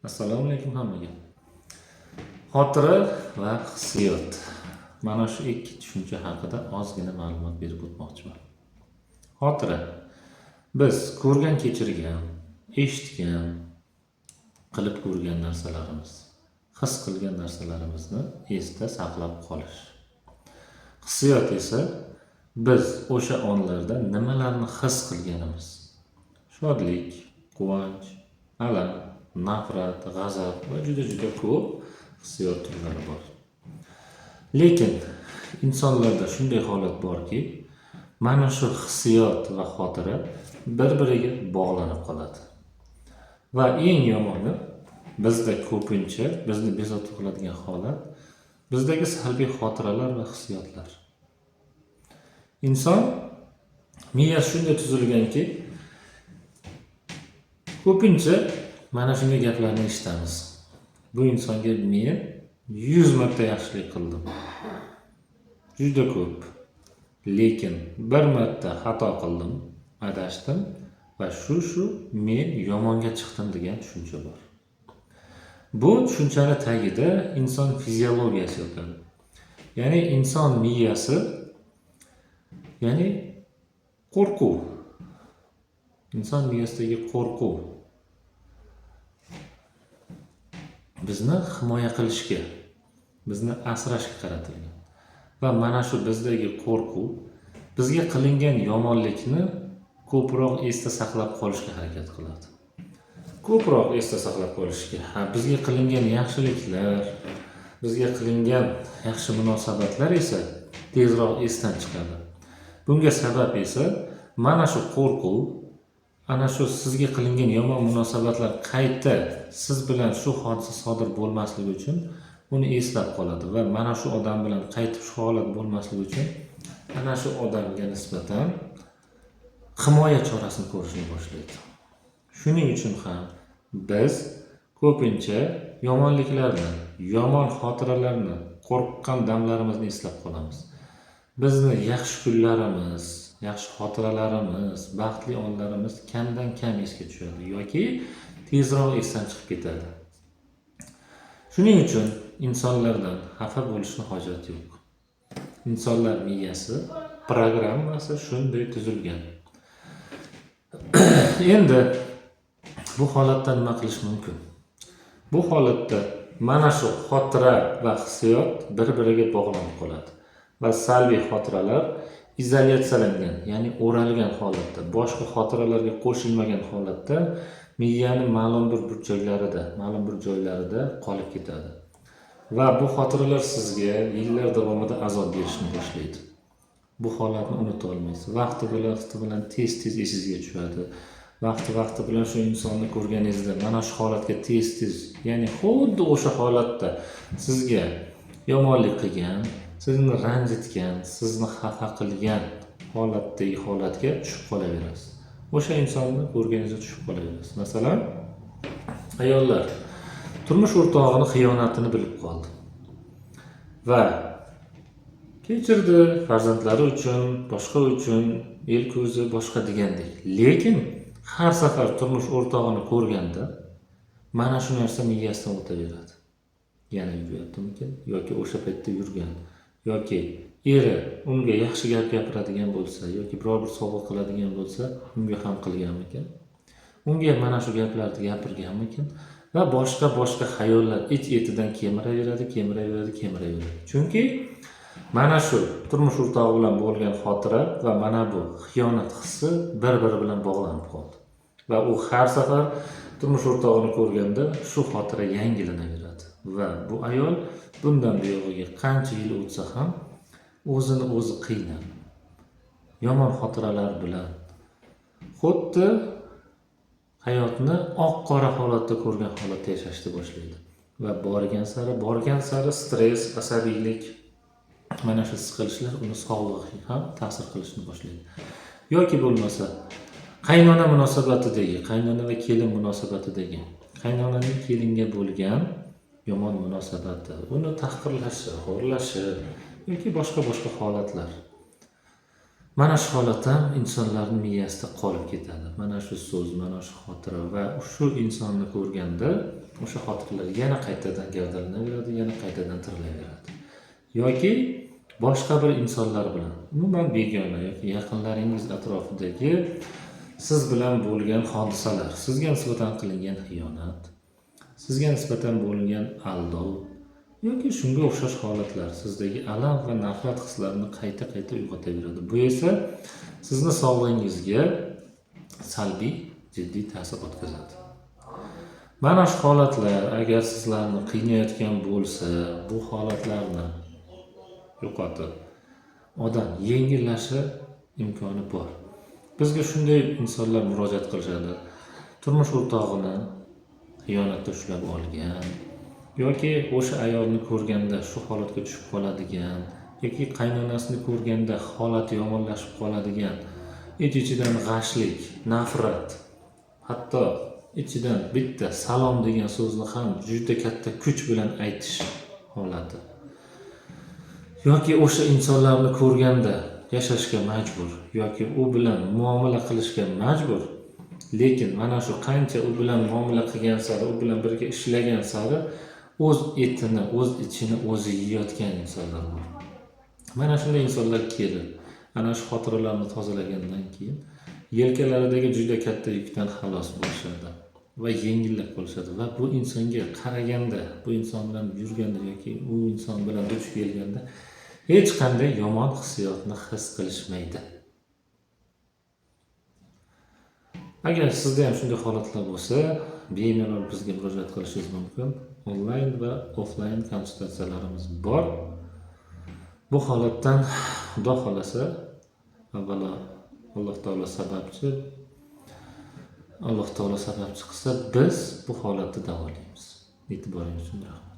Assalomu alaykum hammaga. Xotira va hissiyot. Mana shu ikki tushuncha haqida ozgina ma'lumot berib o'tmoqchiman. Xotira biz ko'rgan, kechirgan, eshitgan, qilib ko'rgan narsalarimiz, his qilgan narsalarimizni esda saqlab qolish. Hissiyot esa biz o'sha onlarda nimalarni his qilganimiz. Shodlik, quvonch, alam, nafrat, g'azab va juda ko'p hissiyot turlari bor. Lekin insonlarda shunday holat borki, mana shu hissiyot va xotira bir-biriga bog'lanib qoladi. Va eng yomoni bizda ko'pincha bizni bezovta qiladigan holat bizdagi salbiy xotiralar va hissiyotlar. Inson miyasi shunday tuzilganki, ko'pincha mana shunday gaplarni eshitamiz. Bu insonga men 100 marta yaxshilik qildim. Juda ko'p. Lekin bir marta xato qildim, adashdim va shu men yomonga chiqdim degan tushuncha bor. Bu tushunchani tagida inson fiziologiyasi yotadi. Ya'ni inson miyasi, ya'ni qo'rquv. Inson miyasidagi qo'rquv bizni himoya qilishga, bizni asrashga qaratilgan. Va mana shu bizdagi qo'rquv bizga qilingan yomonlikni ko'proq esda saqlab qolishga harakat qiladi. Ko'proq esda saqlab qolishga, bizga qilingan yaxshiliklar, bizga qilingan yaxshi munosabatlar esa tezroq esdan chiqadi. Bunga sabab esa mana shu qo'rquv, ana shu sizga qilingan yomon munosabatlar qayta siz bilan shu hodisa sodir bo'lmasligi uchun uni eslab qoladi va mana shu odam bilan qayta shu holat bo'lmasligi uchun ana shu odamga nisbatan himoya chorasini ko'rishni boshlaydi. Shuning uchun ham biz ko'pincha yomonliklarni, yomon xotiralarni, qo'rqqan damlarimizni eslab qolamiz. Bizni yaxshi kunlarimiz, yaxshi xotiralarimiz, baxtli onlarimiz kamdan kam esga tushadi yoki tezroq esdan chiqib ketadi. Shuning uchun insonlardan xafa bo'lishni hojati yo'q. Insonlar miyasi, programmasi shunday tuzilgan. Endi bu holatda nima qilish mumkin? Bu holatda mana shu xotira va hissiyot bir-biriga bog'lanib qoladi va salbiy xotiralar izolyatsiyalangan, ya'ni o'ralgan holatda, boshqa xotiralarga qo'shilmagan holatda miyani ma'lum bir burchaklarida, ma'lum bir joylarida qolib ketadi. Va bu xotiralar sizga yillar davomida azob berishni boshlaydi. Bu holatni unuta olmaysiz. Vaqti bilan tez esingizga tushadi. Vaqti bilan shu insonni ko'rganingizda mana shu holatga tez, ya'ni xuddi o'sha holatda sizga yomonlik qilgan, sizni ranjitgan, sizni xafa qilgan holatga tushib qolaverasiz. O'sha insonni ko'rganingizda tushib qolaverasiz. Masalan, ayollar turmush o'rtog'ining xiyonatini bilib qoldi va kechirdi farzandlari uchun, boshqa uchun, el ko'zi boshqa degandek. Lekin har safar turmush o'rtog'ini ko'rganda mana shu narsa miyasidan o'taveradi. Yana yurayaptimikin yoki o'sha paytda yurgan yoki eri unga yaxshi gap gapiradigan bo'lsa yoki biror bir sovg'a qiladigan bo'lsa, unga ham qilganmikin. Unga mana shu gaplarni gapirganmikin va boshqa xayollar ich-etidan kemiraveradi. Chunki mana shu turmush o'rtog'i bilan bo'lgan xotira va mana bu xiyonat hissi bir-biri bilan bog'lanib qoldi. Va u har safar turmush o'rtog'ini ko'rganda shu xotira yangilanaveradi. Va bu ayol bundan buyog'iga qancha yil o'tsa ham o'zini o'zi qiynab, yomon xotiralar bilan xuddi hayotni oq-qora holatda ko'rgan holatda yashashni boshlaydi. Va borgan sari stress, asabiylik, mana shu siqilishlar uni sog'lig'iga ham ta'sir qilishni boshlaydi. Yoki bo'lmasa, qaynona munosabatidagi, qaynona va kelin munosabatidagi, qaynonaning kelinga bo'lgan yomon munosabati, uni tahqirlashi, xo'rlashi yoki boshqa holatlar. Mana shu holat ham insonlarning miyasida qolib ketadi. Mana shu so'z, mana shu xotira va shu insonni ko'rganda o'sha xotiralar yana qaytadan gavdalanaveradi, yana qaytadan tirilaveradi. Yoki boshqa bir insonlar bilan, umuman begona yoki yaqinlaringiz atrofidagi siz bilan bo'lgan hodisalar, sizga nisbatan qilingan xiyonat, sizga nisbatan bo'lgan aldov yoki shunga o'xshash holatlar sizdagi alam va nafrat hislarini qayta uyg'otaveradi. Bu esa sizni sog'lig'ingizga salbiy, jiddiy ta'sir o'tkazadi. Mana shu holatlar agar sizlarni qiynayotgan bo'lsa, bu holatlarni yo'qotib, odam yengillashi imkoni bor. Bizga shunday insonlar murojaat qilishadi. Turmush o'rtog'ini xiyonatda ushlab olgan yoki o'sha ayolni ko'rganda shu holatga tushib qoladigan yoki qaynonasini ko'rganda holati yomonlashib qoladigan, ichidan g'ashlik, nafrat, hatto ichidan bitta salom degan so'zni ham juda katta kuch bilan aytish holati. Yoki o'sha insonlarni ko'rganda yashashga majbur yoki u bilan muomala qilishga majbur, lekin mana shu qancha u bilan muomala qilgan sari, u bilan birga ishlagan sari o'z etini, o'z ichini o'zi yeyotgan insonlar bor. Mana shunday insonlar kelib, ana shu xotiralarni tozalagandan keyin yelkalaridagi juda katta yukdan xalos bo'lishadi va yengillab qolishadi va bu insonga qaraganda, bu inson bilan yurganda yoki u inson bilan duch kelganda hech qanday yomon hissiyotni his qilishmaydi. Agar sizda ham shunday holatlar bo'lsa, bemalol bizga murojaat qilishingiz mumkin. Onlayn va offlayn konsultatsiyalarimiz bor. Bu holatdan Xudo xolasa, avvalo Alloh taolo sababchi. Alloh taolo sababchi qilsa, biz bu holatni davolaymiz. E'tiboringiz uchun rahmat.